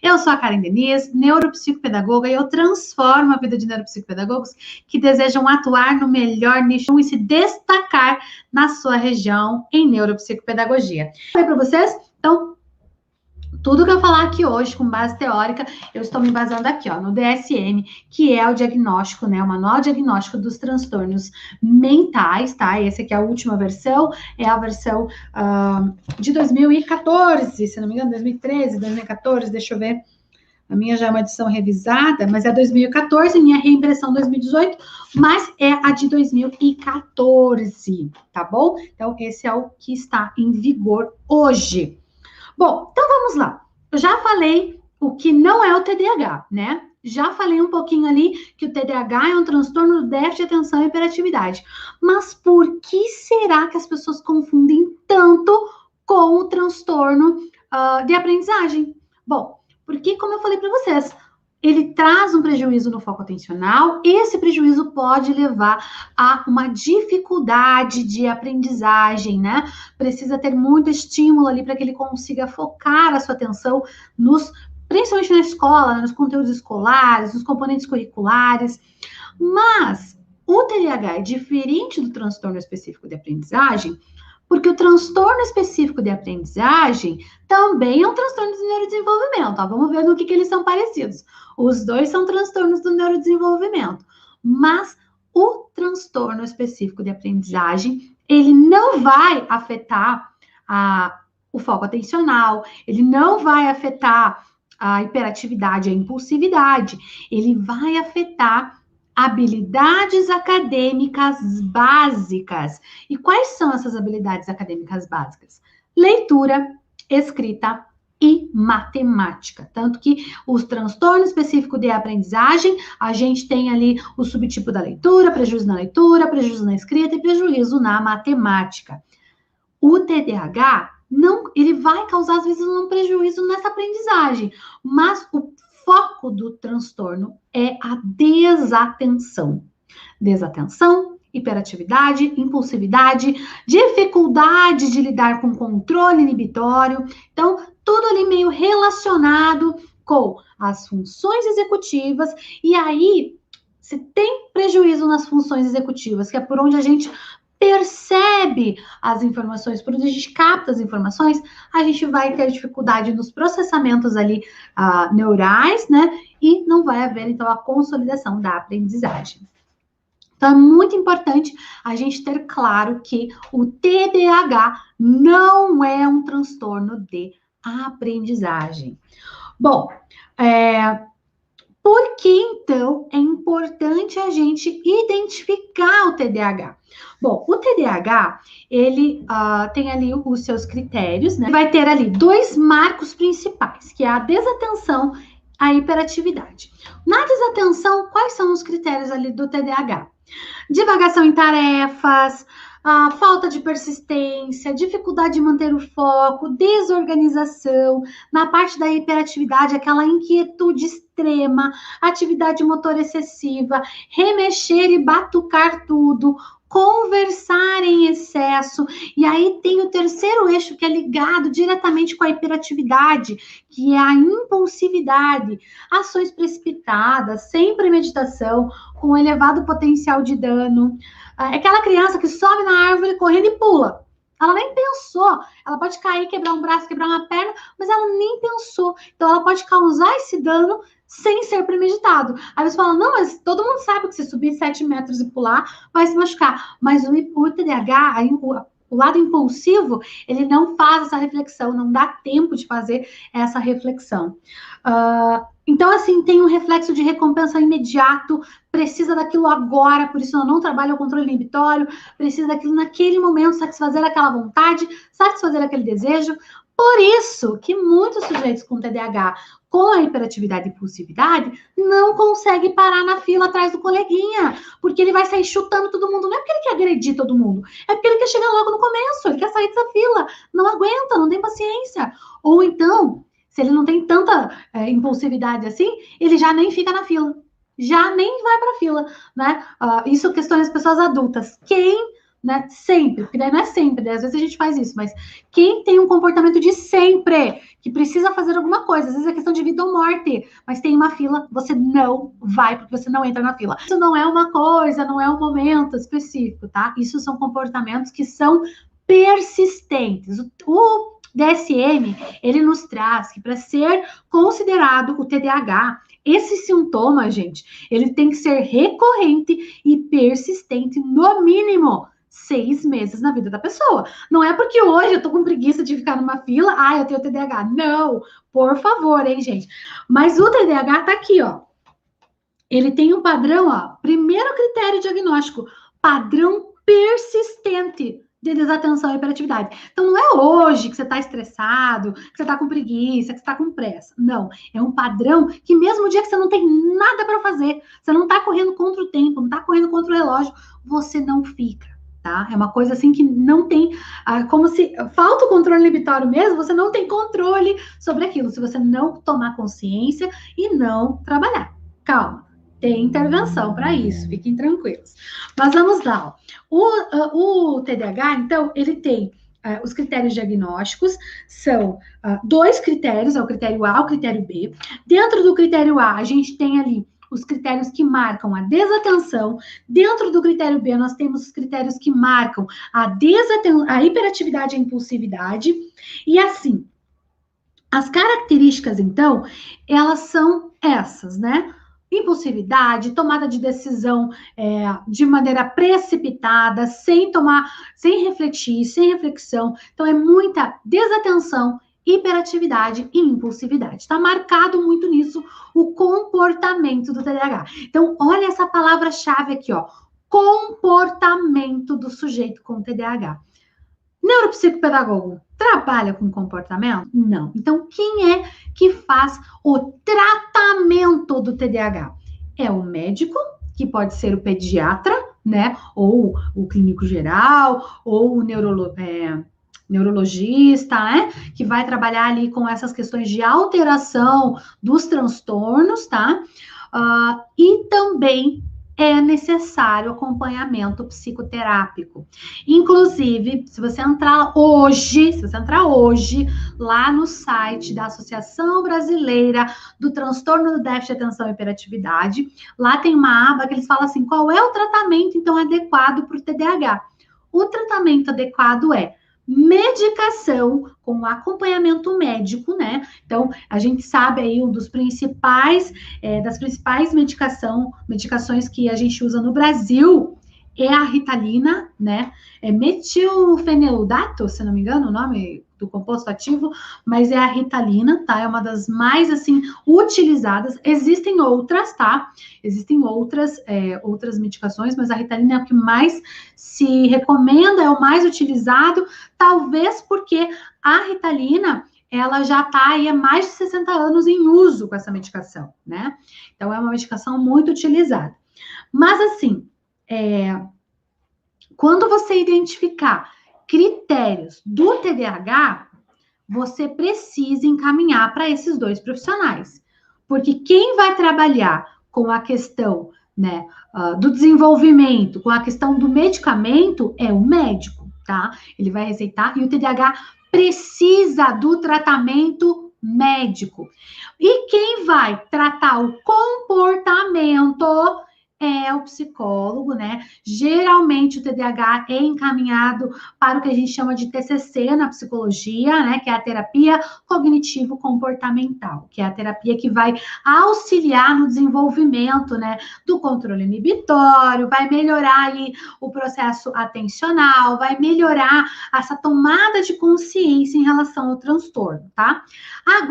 Eu sou a Karen Diniz, neuropsicopedagoga, e eu transformo a vida de neuropsicopedagogos que desejam atuar no melhor nicho e se destacar na sua região em neuropsicopedagogia. Falei para vocês? Então, tudo que eu falar aqui hoje, com base teórica, eu estou me basando aqui, ó, no DSM, que é o diagnóstico, né, o Manual Diagnóstico dos Transtornos Mentais, tá? Essa aqui é a última versão, é a versão de 2014, se não me engano, 2013, 2014, deixa eu ver. A minha já é uma edição revisada, mas é 2014, minha reimpressão 2018, mas é a de 2014, tá bom? Então, esse é o que está em vigor hoje. Bom, então vamos lá. Eu já falei o que não é o TDAH, né? Já falei um pouquinho ali que o TDAH é um transtorno do déficit de atenção e hiperatividade. Mas por que será que as pessoas confundem tanto com o transtorno de aprendizagem? Bom, porque, como eu falei para vocês, ele traz um prejuízo no foco atencional, esse prejuízo pode levar a uma dificuldade de aprendizagem, né? Precisa ter muito estímulo ali para que ele consiga focar a sua atenção principalmente na escola, né? Nos conteúdos escolares, nos componentes curriculares. Mas o TDAH é diferente do transtorno específico de aprendizagem, porque o transtorno específico de aprendizagem também é um transtorno de neurodesenvolvimento. Ó, vamos ver no que eles são parecidos. Os dois são transtornos do neurodesenvolvimento. Mas o transtorno específico de aprendizagem, ele não vai afetar o foco atencional, ele não vai afetar a hiperatividade, a impulsividade, ele vai afetar habilidades acadêmicas básicas. E quais são essas habilidades acadêmicas básicas? Leitura, escrita e matemática. Tanto que os transtornos específicos de aprendizagem, a gente tem ali o subtipo da leitura, prejuízo na leitura, prejuízo na escrita e prejuízo na matemática. O TDAH, ele vai causar, às vezes, um prejuízo nessa aprendizagem, mas o foco do transtorno é a desatenção. Desatenção, hiperatividade, impulsividade, dificuldade de lidar com controle inibitório. Então, tudo ali meio relacionado com as funções executivas. E aí, se tem prejuízo nas funções executivas, que é por onde a gente percebe as informações, por onde a gente capta as informações, a gente vai ter dificuldade nos processamentos ali neurais, né? E não vai haver, então, a consolidação da aprendizagem. Então, é muito importante a gente ter claro que o TDAH não é um transtorno de aprendizagem. Bom, por que, então, é importante a gente identificar o TDAH? Bom, o TDAH, ele tem ali os seus critérios, né? Vai ter ali 2 marcos principais, que é a desatenção e a hiperatividade. Na desatenção, quais são os critérios ali do TDAH? Divagação em tarefas, falta de persistência, dificuldade de manter o foco, desorganização, na parte da hiperatividade, aquela inquietude extrema, atividade motora excessiva, remexer e batucar tudo, conversar em excesso, e aí tem o terceiro eixo que é ligado diretamente com a hiperatividade, que é a impulsividade, ações precipitadas, sem premeditação, com elevado potencial de dano. É aquela criança que sobe na árvore correndo e pula. Ela nem pensou. Ela pode cair, quebrar um braço, quebrar uma perna, mas ela nem pensou. Então, ela pode causar esse dano sem ser premeditado. Aí você fala, não, mas todo mundo sabe que se subir 7 metros e pular, vai se machucar. Mas o TDAH, o lado impulsivo, ele não faz essa reflexão, não dá tempo de fazer essa reflexão. Então, assim, tem um reflexo de recompensa imediato, precisa daquilo agora, por isso eu não trabalho o controle inibitório, precisa daquilo naquele momento, satisfazer aquela vontade, satisfazer aquele desejo. Por isso que muitos sujeitos com TDAH, com a hiperatividade e impulsividade, não conseguem parar na fila atrás do coleguinha, porque ele vai sair chutando todo mundo. Não é porque ele quer agredir todo mundo, é porque ele quer chegar logo no começo, ele quer sair dessa fila, não aguenta, não tem paciência. Ou então, se ele não tem tanta impulsividade assim, ele já nem fica na fila, já nem vai para a fila, né? Isso questões das pessoas adultas. Quem né? Sempre, porque daí não é sempre, daí às vezes a gente faz isso, mas quem tem um comportamento de sempre, que precisa fazer alguma coisa, às vezes é questão de vida ou morte, mas tem uma fila, você não vai, porque você não entra na fila. Isso não é uma coisa, não é um momento específico, tá? Isso são comportamentos que são persistentes. O DSM, ele nos traz que para ser considerado o TDAH, esse sintoma, gente, ele tem que ser recorrente e persistente, no mínimo 6 meses na vida da pessoa. Não é porque hoje eu tô com preguiça de ficar numa fila, eu tenho TDAH. Não, por favor, hein, gente. Mas o TDAH tá aqui, ó. Ele tem um padrão, ó. Primeiro critério diagnóstico, padrão persistente de desatenção e hiperatividade. Então, não é hoje que você está estressado, que você está com preguiça, que você está com pressa. Não. É um padrão que mesmo o dia que você não tem nada para fazer, você não está correndo contra o tempo, não está correndo contra o relógio, você não fica, tá? É uma coisa assim que não tem, como se falta o controle inibitório mesmo, você não tem controle sobre aquilo, se você não tomar consciência e não trabalhar. Calma. Tem intervenção para isso, fiquem tranquilos. Mas vamos lá. O TDAH, então, ele tem os critérios diagnósticos, são 2 critérios, é o critério A e o critério B. Dentro do critério A, a gente tem ali os critérios que marcam a desatenção. Dentro do critério B, nós temos os critérios que marcam a hiperatividade e a impulsividade. E assim, as características, então, elas são essas, né? Impulsividade, tomada de decisão de maneira precipitada, sem refletir, sem reflexão. Então, é muita desatenção, hiperatividade e impulsividade. Está marcado muito nisso o comportamento do TDAH. Então, olha essa palavra-chave aqui, ó. Comportamento do sujeito com TDAH. Neuropsicopedagogo trabalha com comportamento? Não. Então, quem é que faz o tratamento do TDAH? É o médico, que pode ser o pediatra, né? Ou o clínico geral, ou o neurologista, né? Que vai trabalhar ali com essas questões de alteração dos transtornos, tá? E também é necessário acompanhamento psicoterápico. Inclusive, se você entrar hoje lá no site da Associação Brasileira do Transtorno do Déficit de Atenção e Hiperatividade, lá tem uma aba que eles falam assim, qual é o tratamento, então, adequado para o TDAH? O tratamento adequado é medicação com acompanhamento médico, né? Então, a gente sabe aí das principais medicações que a gente usa no Brasil é a Ritalina, né? É metilfenidato, se não me engano, o nome do composto ativo, mas é a Ritalina, tá? É uma das mais, assim, utilizadas. Existem outras, tá? Existem outras medicações, mas a Ritalina é o que mais se recomenda, é o mais utilizado, talvez porque a Ritalina, ela já está aí há mais de 60 anos em uso com essa medicação, né? Então, é uma medicação muito utilizada. Mas, assim, quando você identificar critérios do TDAH, você precisa encaminhar para esses 2 profissionais. Porque quem vai trabalhar com a questão, né, do desenvolvimento, com a questão do medicamento, é o médico, tá? Ele vai receitar e o TDAH precisa do tratamento médico. E quem vai tratar o comportamento é o psicólogo, né? Geralmente o TDAH é encaminhado para o que a gente chama de TCC na psicologia, né? Que é a terapia cognitivo-comportamental, que é a terapia que vai auxiliar no desenvolvimento, né? Do controle inibitório, vai melhorar ali o processo atencional, vai melhorar essa tomada de consciência em relação ao transtorno, tá? Agora,